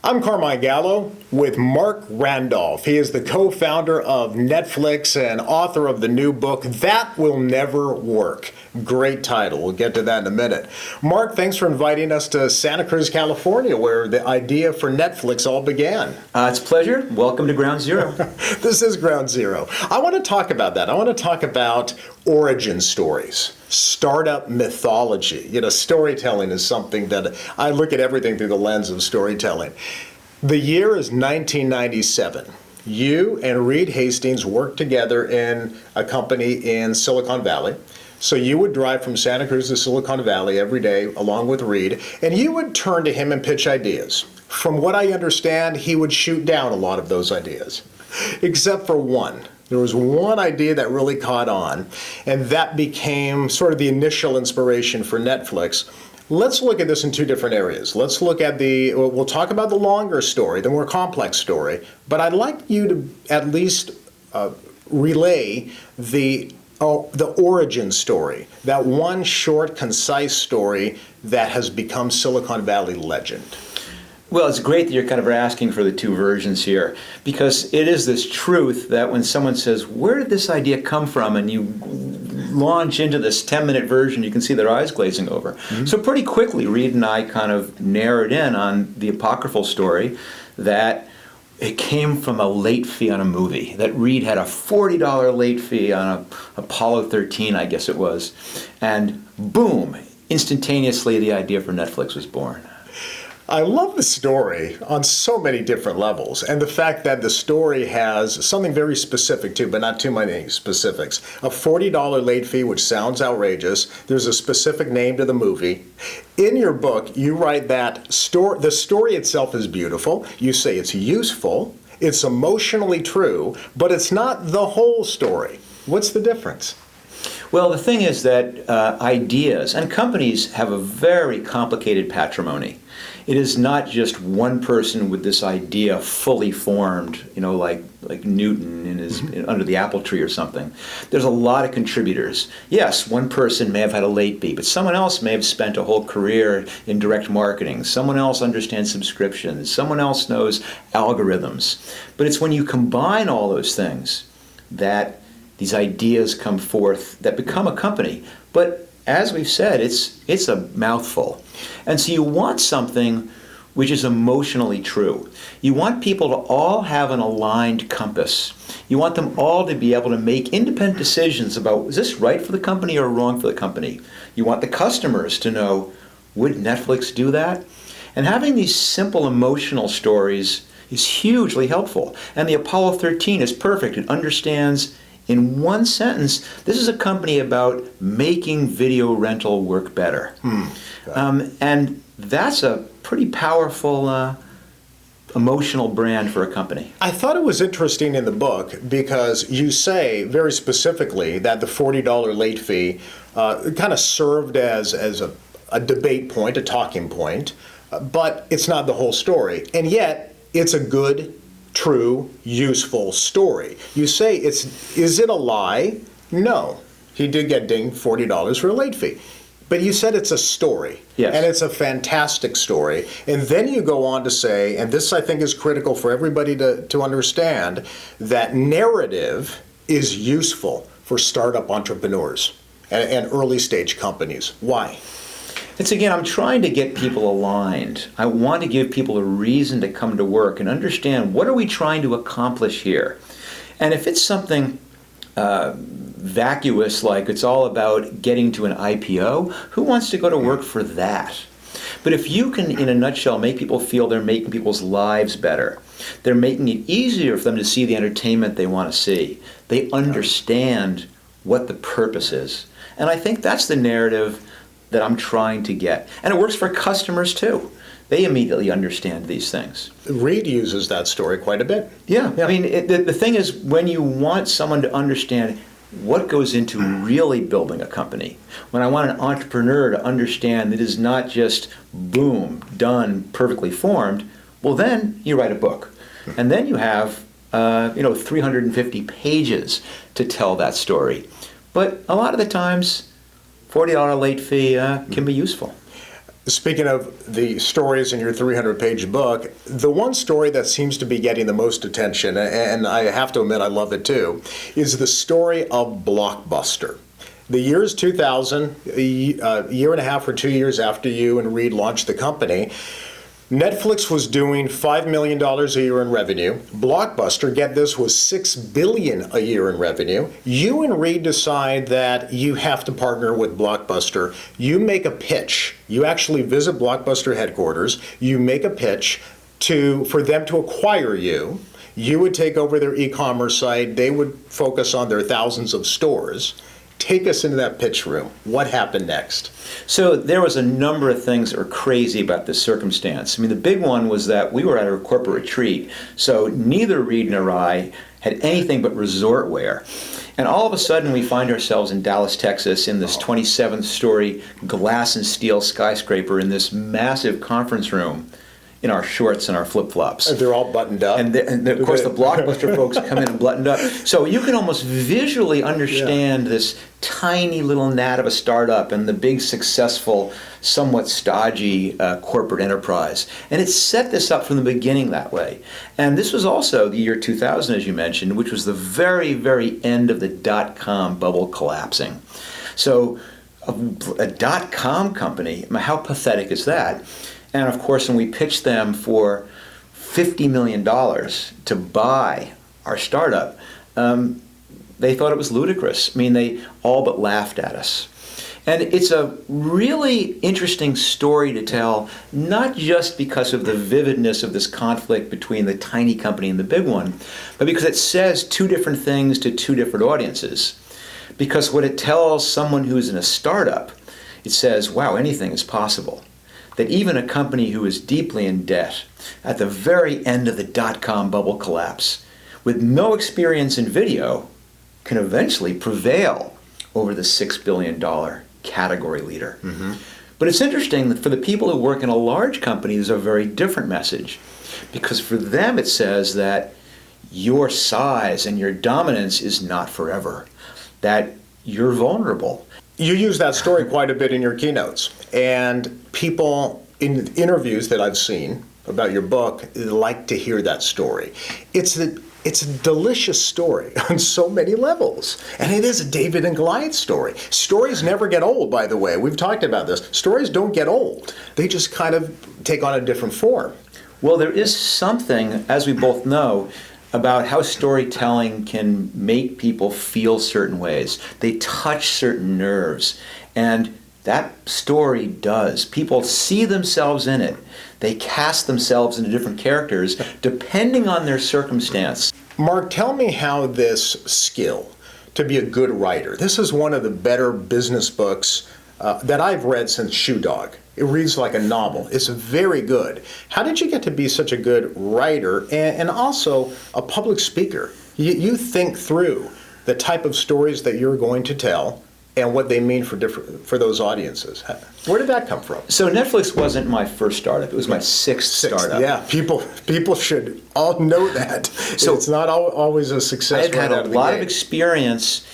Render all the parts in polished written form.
I'm Carmine Gallo with Marc Randolph. He is the co-founder of Netflix and author of the new book, That Will Never Work. Great title. We'll get to that in a minute. Marc, thanks for inviting us to Santa Cruz, California, where the idea for Netflix all began. It's a pleasure. Welcome to Ground Zero. This is Ground Zero. I want to talk about that. I want to talk about origin stories, startup mythology. Storytelling is something that I look at everything through the lens of storytelling. The year is 1997. You and Reed Hastings worked together in a company in Silicon Valley. So you would drive from Santa Cruz to Silicon Valley every day along with Reed, and you would turn to him and pitch ideas. From what I understand, he would shoot down a lot of those ideas, except for one. There was one idea that really caught on, and that became sort of the initial inspiration for Netflix. Let's look at this in two different areas. Let's look at we'll talk about the longer story, the more complex story, but I'd like you to at least relay the origin story, that one short, concise story that has become Silicon Valley legend. Well, it's great that you're kind of asking for the two versions here, because it is this truth that when someone says, where did this idea come from, and you launch into this 10-minute version, you can see their eyes glazing over. Mm-hmm. So pretty quickly, Reed and I kind of narrowed in on the apocryphal story that it came from a late fee on a movie, that Reed had a $40 late fee on Apollo 13, I guess it was, and boom, instantaneously the idea for Netflix was born. I love the story on so many different levels, and the fact that the story has something very specific too, but not too many specifics. A $40 late fee, which sounds outrageous. There's a specific name to the movie. In your book, you write that the story itself is beautiful. You say it's useful, it's emotionally true, but it's not the whole story. What's the difference? Well, the thing is that ideas and companies have a very complicated patrimony. It is not just one person with this idea fully formed, like Newton under the apple tree or something. There's a lot of contributors. Yes, one person may have had a late fee, but someone else may have spent a whole career in direct marketing. Someone else understands subscriptions. Someone else knows algorithms. But it's when you combine all those things that these ideas come forth that become a company. But as we've said, it's a mouthful. And so you want something which is emotionally true. You want people to all have an aligned compass. You want them all to be able to make independent decisions about, is this right for the company or wrong for the company? You want the customers to know, would Netflix do that? And having these simple emotional stories is hugely helpful. And the Apollo 13 is perfect. It understands in one sentence, this is a company about making video rental work better. And that's a pretty powerful emotional brand for a company. I thought it was interesting in the book because you say very specifically that the $40 late fee kind of served as a debate point, a talking point, but it's not the whole story. And yet, it's a good, true, useful story. You say, is it a lie? No. He did get dinged $40 for a late fee. But you said it's a story. Yes. And it's a fantastic story. And then you go on to say, and this I think is critical for everybody to understand, that narrative is useful for startup entrepreneurs and early stage companies. Why? I'm trying to get people aligned. I want to give people a reason to come to work and understand, what are we trying to accomplish here? And if it's something vacuous, like it's all about getting to an IPO, who wants to go to work for that? But if you can, in a nutshell, make people feel they're making people's lives better, they're making it easier for them to see the entertainment they want to see, they understand what the purpose is. And I think that's the narrative that I'm trying to get. And it works for customers too. They immediately understand these things. Reed uses that story quite a bit. Yeah. I mean, the thing is, when you want someone to understand what goes into really building a company, when I want an entrepreneur to understand that it is not just boom, done, perfectly formed, well then you write a book. And then you have 350 pages to tell that story. But a lot of the times, $40 late fee can be useful. Speaking of the stories in your 300-page book, the one story that seems to be getting the most attention, and I have to admit I love it too, is the story of Blockbuster. The year is 2000, a year and a half or 2 years after you and Reed launched the company. Netflix was doing $5 million a year in revenue. Blockbuster, get this, was $6 billion a year in revenue. You and Reed decide that you have to partner with Blockbuster. You make a pitch. You actually visit Blockbuster headquarters. You make a pitch for them to acquire you. You would take over their e-commerce site. They would focus on their thousands of stores. Take us into that pitch room. What happened next? So there was a number of things that were crazy about this circumstance. I mean, the big one was that we were at a corporate retreat, so neither Reed nor I had anything but resort wear. And all of a sudden we find ourselves in Dallas, Texas, in this 27th-story glass and steel skyscraper in this massive conference room, in our shorts and our flip-flops. They're all buttoned up. And of course the Blockbuster folks come in and buttoned up. So you can almost visually understand this tiny little gnat of a startup and the big successful, somewhat stodgy corporate enterprise. And it set this up from the beginning that way. And this was also the year 2000, as you mentioned, which was the very, very end of the dot-com bubble collapsing. So a dot-com company, I mean, how pathetic is that? And of course, when we pitched them for $50 million to buy our startup, they thought it was ludicrous. I mean, they all but laughed at us. And it's a really interesting story to tell, not just because of the vividness of this conflict between the tiny company and the big one, but because it says two different things to two different audiences. Because what it tells someone who's in a startup, it says, wow, anything is possible. That even a company who is deeply in debt, at the very end of the dot-com bubble collapse, with no experience in video, can eventually prevail over the $6 billion category leader. Mm-hmm. But it's interesting that for the people who work in a large company, there's a very different message. Because for them it says that your size and your dominance is not forever, that you're vulnerable. You use that story quite a bit in your keynotes, and people in interviews that I've seen about your book like to hear that story. It's a delicious story on so many levels, and it is a David and Goliath story. Stories never get old, by the way. We've talked about this. Stories don't get old. They just kind of take on a different form. Well, there is something, as we both know, about how storytelling can make people feel certain ways. They touch certain nerves, and that story does. People see themselves in it. They cast themselves into different characters depending on their circumstance. Mark, tell me how this skill to be a good writer, this is one of the better business books that I've read since Shoe Dog. It reads like a novel. It's very good. How did you get to be such a good writer and also a public speaker? You think through the type of stories that you're going to tell and what they mean for those audiences. Where did that come from? So Netflix wasn't my first startup. It was my sixth startup. Yeah, people should all know that. So it's not always a success. I've had a lot of experience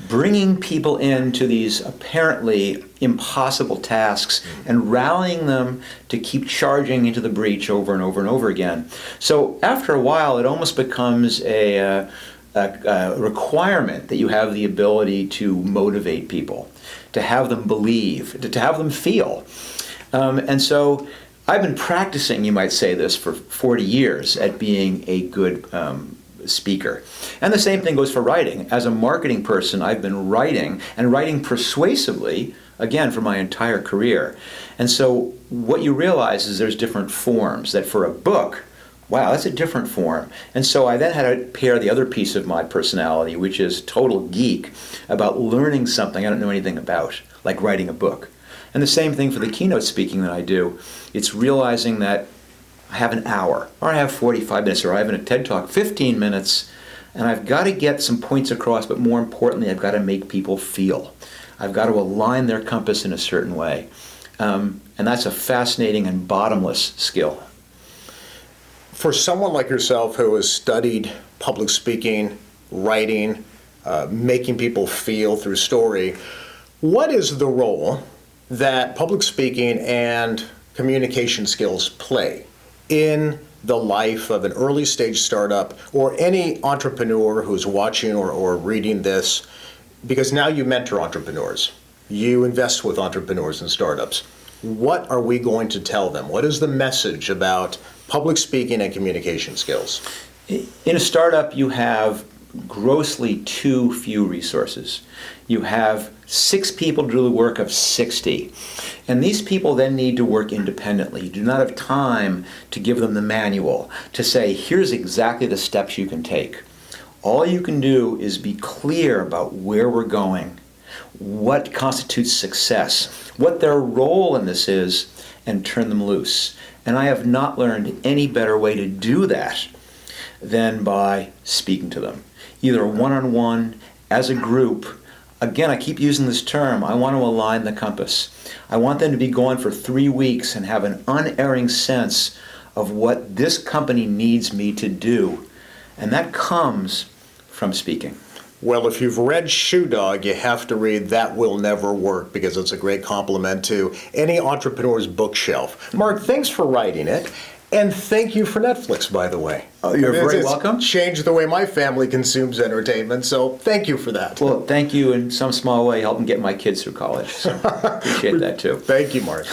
bringing people into these apparently impossible tasks and rallying them to keep charging into the breach over and over and over again. So after a while, it almost becomes a requirement that you have the ability to motivate people, to have them believe, to have them feel. And so I've been practicing, you might say this, for 40 years at being a good speaker. And the same thing goes for writing. As a marketing person, I've been writing, and writing persuasively, again, for my entire career. And so what you realize is there's different forms, that for a book, wow, that's a different form. And so I then had to pair the other piece of my personality, which is total geek, about learning something I don't know anything about, like writing a book. And the same thing for the keynote speaking that I do. It's realizing that I have an hour, or I have 45 minutes, or I have in a TED Talk 15 minutes, and I've got to get some points across, but more importantly, I've got to make people feel. I've got to align their compass in a certain way. And that's a fascinating and bottomless skill. For someone like yourself who has studied public speaking, writing, making people feel through story, what is the role that public speaking and communication skills play in the life of an early stage startup or any entrepreneur who's watching or reading this? Because now you mentor entrepreneurs, you invest with entrepreneurs and startups. What are we going to tell them? What is the message about public speaking and communication skills? In a startup, you have grossly too few resources. You have 6 people to do the work of 60. And these people then need to work independently. You do not have time to give them the manual, to say, here's exactly the steps you can take. All you can do is be clear about where we're going, what constitutes success, what their role in this is, and turn them loose. And I have not learned any better way to do that than by speaking to them, either one-on-one, as a group. Again, I keep using this term, I want to align the compass. I want them to be gone for 3 weeks and have an unerring sense of what this company needs me to do. And that comes from speaking. Well, if you've read Shoe Dog, you have to read That Will Never Work, because it's a great compliment to any entrepreneur's bookshelf. Marc, thanks for writing it. And thank you for Netflix, by the way. Oh, you're very It's welcome. changed the way my family consumes entertainment, so thank you for that. Well, thank you in some small way helping get my kids through college. So appreciate that too. Thank you, Marc.